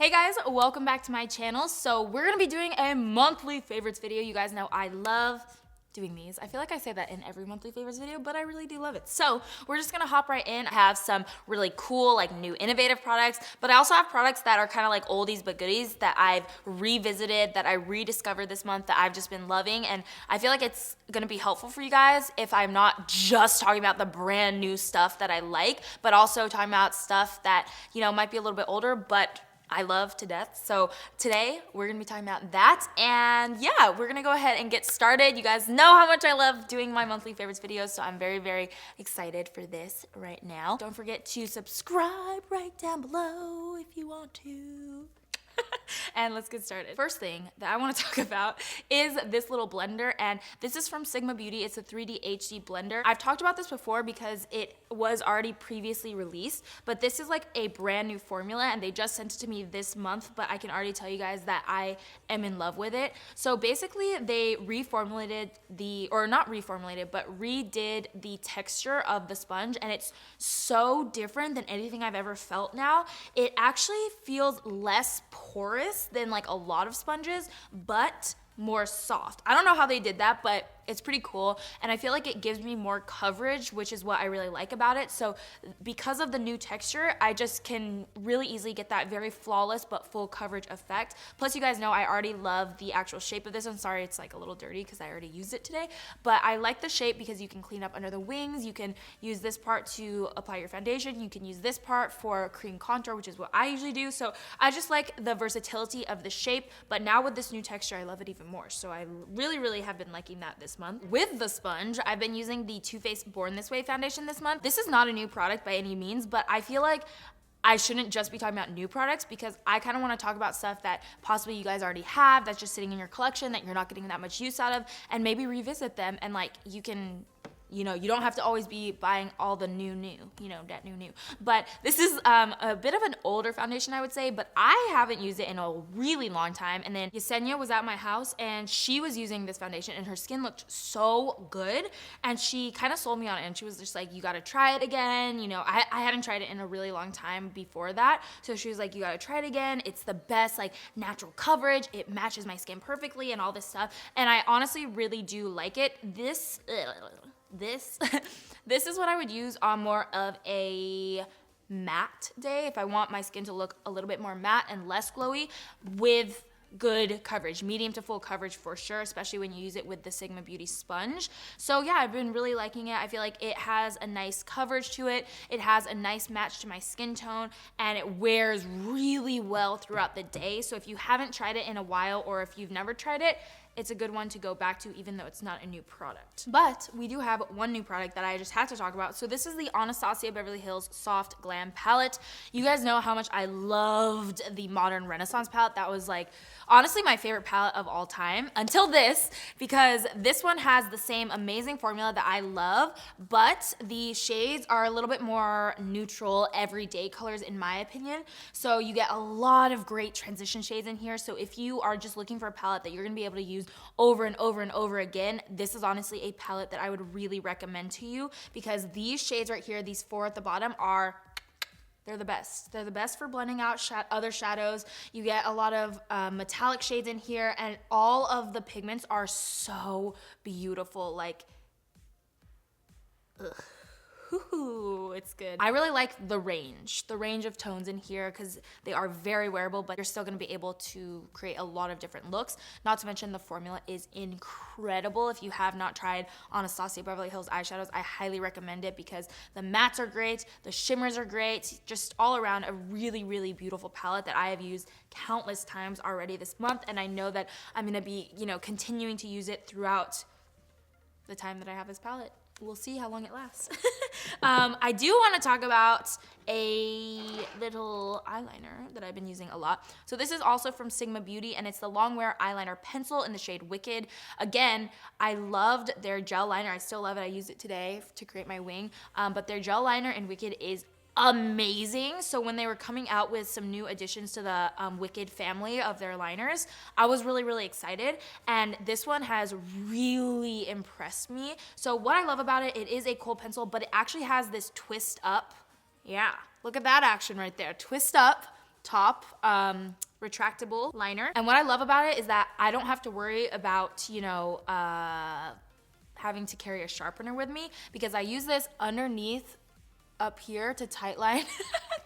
Hey guys, welcome back to my channel. So we're gonna be doing a monthly favorites video. You guys know I love doing these. I feel like I say that in every monthly favorites video, but I really do love it. So we're just gonna hop right in. I have some really cool, like new innovative products, but I also have products that are kind of like oldies but goodies that I've revisited, that I rediscovered this month, that I've just been loving. And I feel like it's gonna be helpful for you guys if I'm not just talking about the brand new stuff that I like, but also talking about stuff that, you know, might be a little bit older, but I love to death. So today we're gonna be talking about that, and yeah, we're gonna go ahead and get started. You guys know how much I love doing my monthly favorites videos, so I'm very, very excited for this right now. Don't forget to subscribe right down below if you want to. And let's get started. First thing that I want to talk about is this little blender, and this is from Sigma Beauty. It's a 3D HD blender. I've talked about this before because it was already previously released, but this is like a brand new formula and they just sent it to me this month, but I can already tell you guys that I am in love with it. So basically they reformulated not reformulated, but redid the texture of the sponge, and it's so different than anything I've ever felt now. It actually feels less porous than like a lot of sponges, but more soft. I don't know how they did that, but it's pretty cool, and I feel like it gives me more coverage, which is what I really like about it. So because of the new texture, I just can really easily get that very flawless but full coverage effect. Plus, you guys know I already love the actual shape of this one. Sorry, it's like a little dirty because I already used it today, but I like the shape because you can clean up under the wings. You can use this part to apply your foundation. You can use this part for cream contour, which is what I usually do. So I just like the versatility of the shape, but now with this new texture, I love it even more. So I really, really have been liking that this month. With the sponge, I've been using the Too Faced Born This Way foundation this month. This is not a new product by any means, but I feel like I shouldn't just be talking about new products because I kind of want to talk about stuff that possibly you guys already have, that's just sitting in your collection that you're not getting that much use out of, and maybe revisit them, and like you can, you know, you don't have to always be buying all the new, you know, that new. But this is a bit of an older foundation, I would say, but I haven't used it in a really long time. And then Yesenia was at my house and she was using this foundation and her skin looked so good. And she kind of sold me on it, and she was just like, you gotta try it again. You know, I hadn't tried it in a really long time before that. So she was like, you gotta try it again. It's the best, like, natural coverage. It matches my skin perfectly and all this stuff. And I honestly really do like it. This is what I would use on more of a matte day if I want my skin to look a little bit more matte and less glowy, with good coverage, medium to full coverage for sure, especially when you use it with the Sigma Beauty sponge. So yeah, I've been really liking it. I feel like it has a nice coverage to it. It has a nice match to my skin tone, and it wears really well throughout the day. So if you haven't tried it in a while, or if you've never tried it, it's a good one to go back to, even though it's not a new product. But we do have one new product that I just had to talk about. So this is the Anastasia Beverly Hills Soft Glam Palette. You guys know how much I loved the Modern Renaissance palette. That was like, honestly, my favorite palette of all time until this, because this one has the same amazing formula that I love, but the shades are a little bit more neutral, everyday colors in my opinion. So you get a lot of great transition shades in here. So if you are just looking for a palette that you're gonna be able to use over and over and over again, this is honestly a palette that I would really recommend to you, because these shades right here, these four at the bottom, they're the best. They're the best for blending out other shadows. You get a lot of metallic shades in here, and all of the pigments are so beautiful. Like, ugh. Ooh, it's good. I really like the range of tones in here, because they are very wearable, but you're still gonna be able to create a lot of different looks. Not to mention the formula is incredible. If you have not tried Anastasia Beverly Hills eyeshadows, I highly recommend it, because the mattes are great, the shimmers are great, just all around a really, really beautiful palette that I have used countless times already this month, and I know that I'm gonna be, you know, continuing to use it throughout the time that I have this palette. We'll see how long it lasts. I do want to talk about a little eyeliner that I've been using a lot. So this is also from Sigma Beauty, and it's the Longwear Eyeliner Pencil in the shade Wicked. Again, I loved their gel liner. I still love it. I used it today to create my wing. But their gel liner in Wicked is amazing. So when they were coming out with some new additions to the Wicked family of their liners, I was really, really excited, and this one has really impressed me. So what I love about it, it is a kohl pencil, but it actually has this twist up. Yeah, look at that action right there. Twist up top retractable liner. And what I love about it is that I don't have to worry about, you know, having to carry a sharpener with me, because I use this underneath up here to tightline.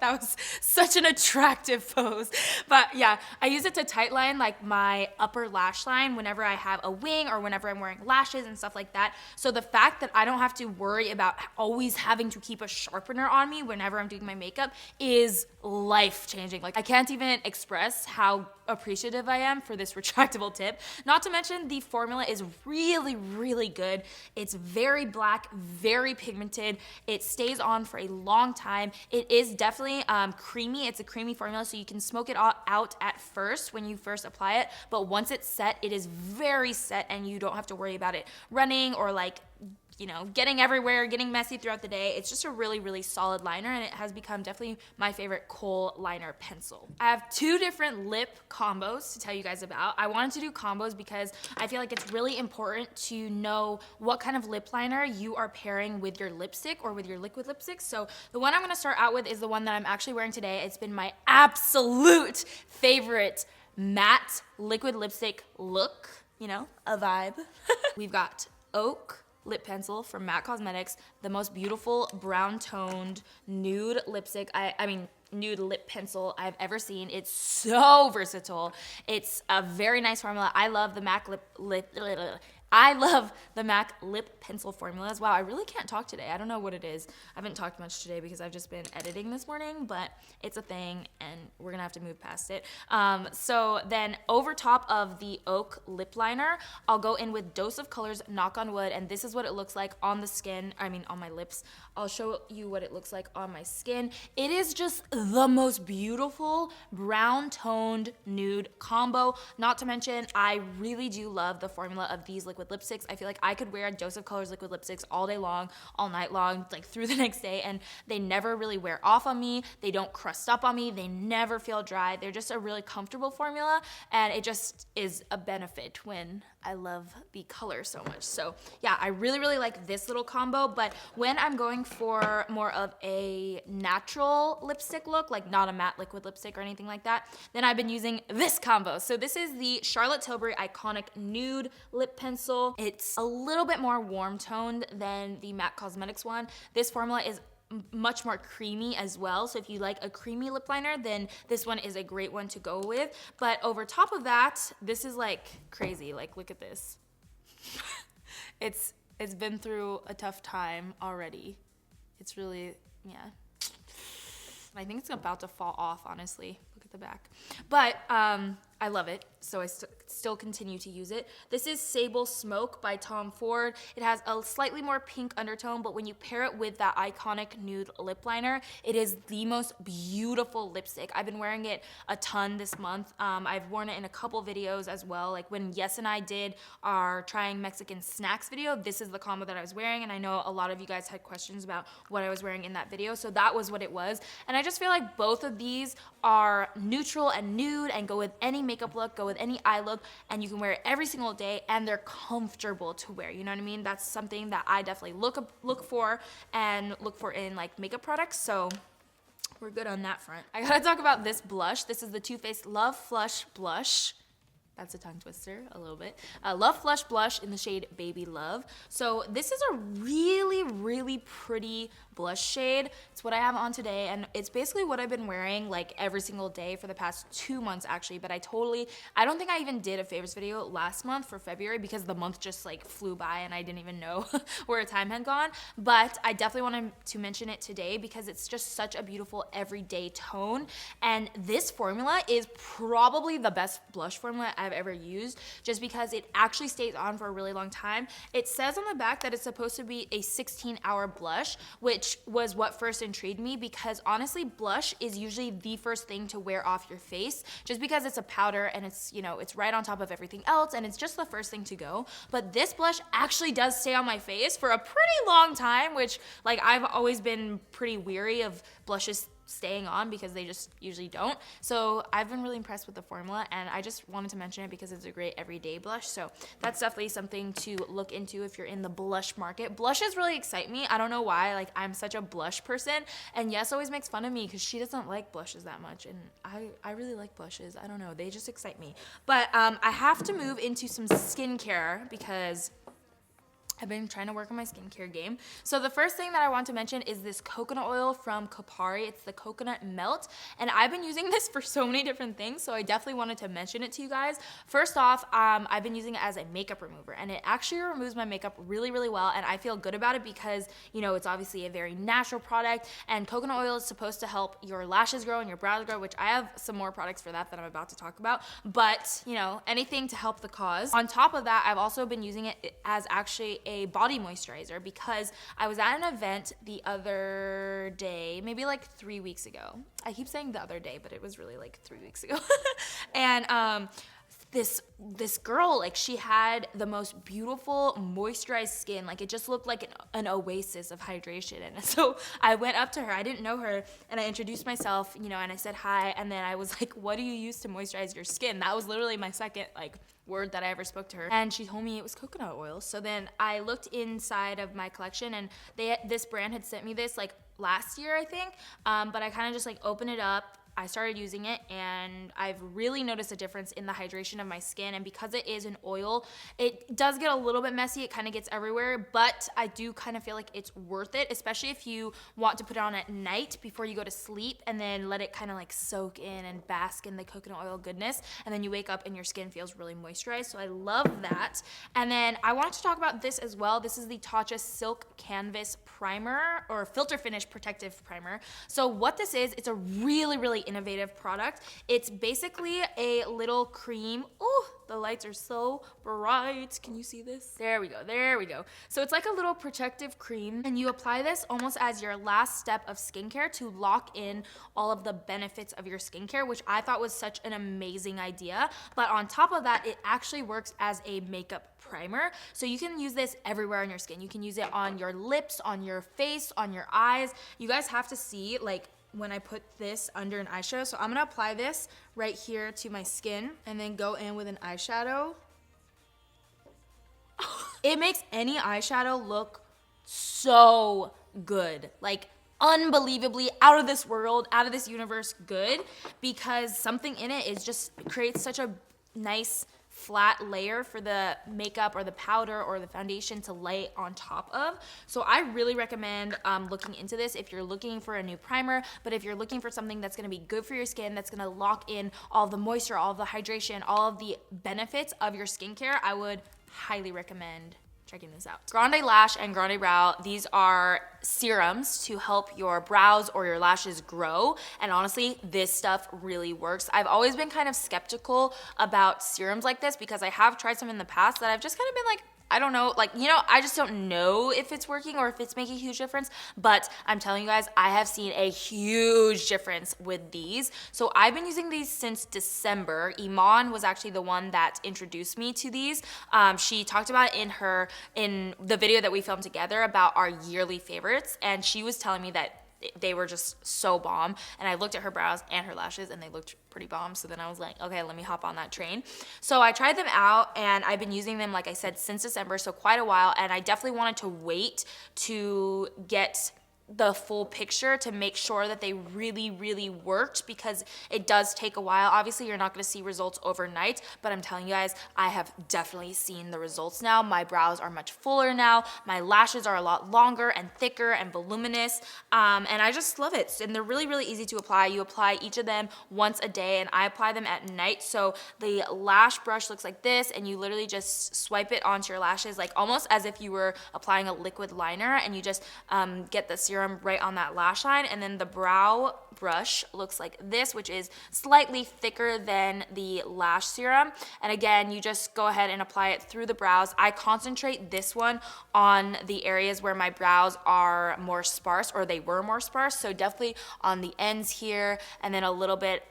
That was such an attractive pose. But yeah, I use it to tightline like my upper lash line whenever I have a wing or whenever I'm wearing lashes and stuff like that. So the fact that I don't have to worry about always having to keep a sharpener on me whenever I'm doing my makeup is life-changing. Like, I can't even express how appreciative I am for this retractable tip. Not to mention, the formula is really, really good. It's very black, very pigmented. It stays on for a long time. It is definitely creamy. It's a creamy formula, so you can smoke it out at first when you first apply it, but once it's set, it is very set, and you don't have to worry about it running or like, you know, getting everywhere, getting messy throughout the day. It's just a really, really solid liner, and it has become definitely my favorite kohl liner pencil. I have two different lip combos to tell you guys about. I wanted to do combos because I feel like it's really important to know what kind of lip liner you are pairing with your lipstick or with your liquid lipstick. So the one I'm gonna start out with is the one that I'm actually wearing today. It's been my absolute favorite matte liquid lipstick look, you know, a vibe. We've got Oak lip pencil from MAC Cosmetics, the most beautiful brown toned nude lipstick, I mean nude lip pencil I've ever seen. It's so versatile. It's a very nice formula. I love the MAC I love the MAC lip pencil formulas. Wow, I really can't talk today. I don't know what it is. I haven't talked much today because I've just been editing this morning, but it's a thing and we're gonna have to move past it. So then over top of the Oak lip liner, I'll go in with Dose of Colors Knock on Wood, and this is what it looks like on the skin, I mean on my lips. I'll show you what it looks like on my skin. It is just the most beautiful brown toned nude combo. Not to mention, I really do love the formula of these liquid lipsticks. I feel like I could wear a Dose of Colors liquid lipsticks all day long, all night long, like through the next day, and they never really wear off on me. They don't crust up on me. They never feel dry. They're just a really comfortable formula, and it just is a benefit when I love the color so much. So yeah, I really, really like this little combo, but when I'm going for more of a natural lipstick look, like not a matte liquid lipstick or anything like that, then I've been using this combo. So this is the Charlotte Tilbury Iconic Nude Lip Pencil. It's a little bit more warm toned than the MAC Cosmetics one. This formula is much more creamy as well, so if you like a creamy lip liner, then this one is a great one to go with. But over top of that, this is like crazy. Like, look at this. It's been through a tough time already. It's really, yeah. I think it's about to fall off, honestly. Look at the back. But I love it, so I still continue to use it. This is Sable Smoke by Tom Ford. It has a slightly more pink undertone, but when you pair it with that iconic nude lip liner, it is the most beautiful lipstick. I've been wearing it a ton this month. I've worn it in a couple videos as well. Like when Yes and I did our trying Mexican snacks video, this is the combo that I was wearing, and I know a lot of you guys had questions about what I was wearing in that video, so that was what it was. And I just feel like both of these are neutral and nude and go with any makeup look, go with any eye look, and you can wear it every single day, and they're comfortable to wear. You know what I mean? That's something that I definitely look for in like makeup products. So we're good on that front. I gotta talk about this blush. This is the Too Faced Love Flush Blush. That's a tongue twister, a little bit. Love Flush Blush in the shade Baby Love. So this is a really, really pretty blush shade. It's what I have on today, and it's basically what I've been wearing like every single day for the past 2 months actually, but I don't think I even did a favorites video last month for February because the month just like flew by and I didn't even know where time had gone, but I definitely wanted to mention it today because it's just such a beautiful everyday tone, and this formula is probably the best blush formula I've ever used just because it actually stays on for a really long time. It says on the back that it's supposed to be a 16-hour blush, which was what first intrigued me because honestly, blush is usually the first thing to wear off your face just because it's a powder and it's, you know, it's right on top of everything else and it's just the first thing to go. But this blush actually does stay on my face for a pretty long time, which like I've always been pretty weary of blushes staying on because they just usually don't. So I've been really impressed with the formula, and I just wanted to mention it because it's a great everyday blush. So that's definitely something to look into if you're in the blush market. Blushes really excite me. I don't know why. Like, I'm such a blush person, and Yes always makes fun of me because she doesn't like blushes that much, and I really like blushes. I don't know, they just excite me. But I have to move into some skincare because I've been trying to work on my skincare game. So the first thing that I want to mention is this coconut oil from Kopari. It's the coconut melt, and I've been using this for so many different things, so I definitely wanted to mention it to you guys. First off, I've been using it as a makeup remover, and it actually removes my makeup really, really well, and I feel good about it because, you know, it's obviously a very natural product, and coconut oil is supposed to help your lashes grow and your brows grow, which I have some more products for that I'm about to talk about, but, you know, anything to help the cause. On top of that, I've also been using it as actually a body moisturizer because I was at an event the other day, maybe like 3 weeks ago. I keep saying the other day, but it was really like 3 weeks ago. And this girl, like, she had the most beautiful moisturized skin. Like, it just looked like an oasis of hydration. And so I went up to her, I didn't know her, and I introduced myself, you know, and I said hi, and then I was like, what do you use to moisturize your skin? That was literally my second, like, word that I ever spoke to her, and she told me it was coconut oil. So then I looked inside of my collection, and this brand had sent me this like last year, I think, but I kind of just like opened it up. I started using it, and I've really noticed a difference in the hydration of my skin. And because it is an oil, it does get a little bit messy. It kind of gets everywhere, but I do kind of feel like it's worth it, especially if you want to put it on at night before you go to sleep and then let it kind of like soak in and bask in the coconut oil goodness. And then you wake up and your skin feels really moisturized. So I love that. And then I wanted to talk about this as well. This is the Tatcha Silk Canvas Primer, or Filter Finish Protective Primer. So what this is, it's a really, really innovative product. It's basically a little cream. Oh, the lights are so bright. Can you see this? There we go, there we go. So it's like a little protective cream, and you apply this almost as your last step of skincare to lock in all of the benefits of your skincare, which I thought was such an amazing idea. But on top of that, it actually works as a makeup primer. So you can use this everywhere on your skin. You can use it on your lips, on your face, on your eyes. You guys have to see, like, when I put this under an eyeshadow. So I'm gonna apply this right here to my skin and then go in with an eyeshadow. It makes any eyeshadow look so good, like unbelievably out of this world, out of this universe good, because something in it is just creates such a nice flat layer for the makeup or the powder or the foundation to lay on top of. So I really recommend looking into this if you're looking for a new primer, but if you're looking for something that's gonna be good for your skin, that's gonna lock in all the moisture, all of the hydration, all of the benefits of your skincare, I would highly recommend checking this out. Grande Lash and Grande Brow, these are serums to help your brows or your lashes grow, and honestly, this stuff really works. I've always been kind of skeptical about serums like this because I have tried some in the past that I've just kind of been like, I don't know, like, you know, I just don't know if it's working or if it's making a huge difference, but I'm telling you guys, I have seen a huge difference with these. So I've been using these since December. Iman was actually the one that introduced me to these. She talked about it in the video that we filmed together about our yearly favorites, and she was telling me that they were just so bomb, and I looked at her brows and her lashes and they looked pretty bomb. So then I was like, okay, let me hop on that train. So I tried them out, and I've been using them, like I said, since December, so quite a while, and I definitely wanted to wait to get the full picture to make sure that they really, really worked, because it does take a while. Obviously, you're not gonna see results overnight, but I'm telling you guys, I have definitely seen the results now. My brows are much fuller now. My lashes are a lot longer and thicker and voluminous, and I just love it. And they're really, really easy to apply. You apply each of them once a day, and I apply them at night. So the lash brush looks like this, and you literally just swipe it onto your lashes, like almost as if you were applying a liquid liner, and you just get the serum right on that lash line. And then the brow brush looks like this, which is slightly thicker than the lash serum. And again, you just go ahead and apply it through the brows. I concentrate this one on the areas where my brows are more sparse, or they were more sparse. So definitely on the ends here, and then a little bit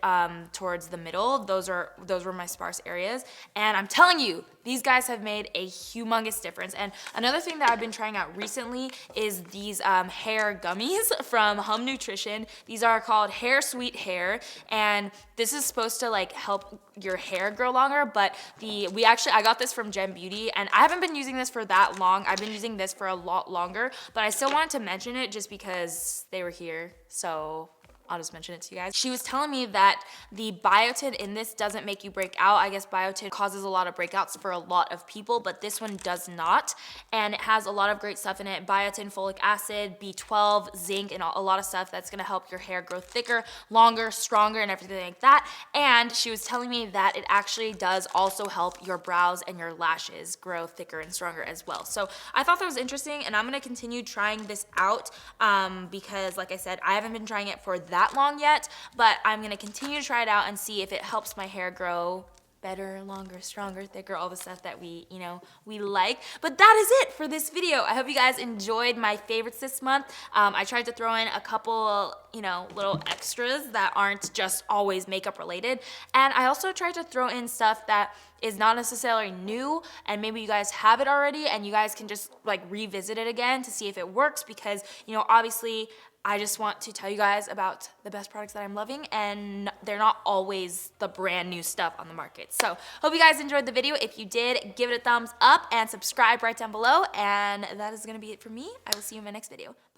towards the middle. Those were my sparse areas. And I'm telling you, these guys have made a humongous difference. And another thing that I've been trying out recently is these hair gummies from Hum Nutrition. These are called called Hair Sweet Hair, and this is supposed to like help your hair grow longer, but I got this from Gem Beauty, and I haven't been using this for that long. I've been using this for a lot longer, but I still wanted to mention it just because they were here, so I'll just mention it to you guys. She was telling me that the biotin in this doesn't make you break out. I guess biotin causes a lot of breakouts for a lot of people, but this one does not. And it has a lot of great stuff in it. Biotin, folic acid, B12, zinc, and a lot of stuff that's gonna help your hair grow thicker, longer, stronger, and everything like that. And she was telling me that it actually does also help your brows and your lashes grow thicker and stronger as well. So I thought that was interesting, and I'm gonna continue trying this out because like I said, I haven't been trying it for that long yet, but I'm gonna continue to try it out and see if it helps my hair grow better, longer, stronger, thicker, all the stuff that we like. But that is it for this video. I hope you guys enjoyed my favorites this month. I tried to throw in a couple, little extras that aren't just always makeup related. And I also tried to throw in stuff that is not necessarily new, and maybe you guys have it already and you guys can just like revisit it again to see if it works, because obviously I just want to tell you guys about the best products that I'm loving, and they're not always the brand new stuff on the market. So hope you guys enjoyed the video. If you did, give it a thumbs up and subscribe right down below, and that is gonna be it for me. I will see you in my next video. Bye.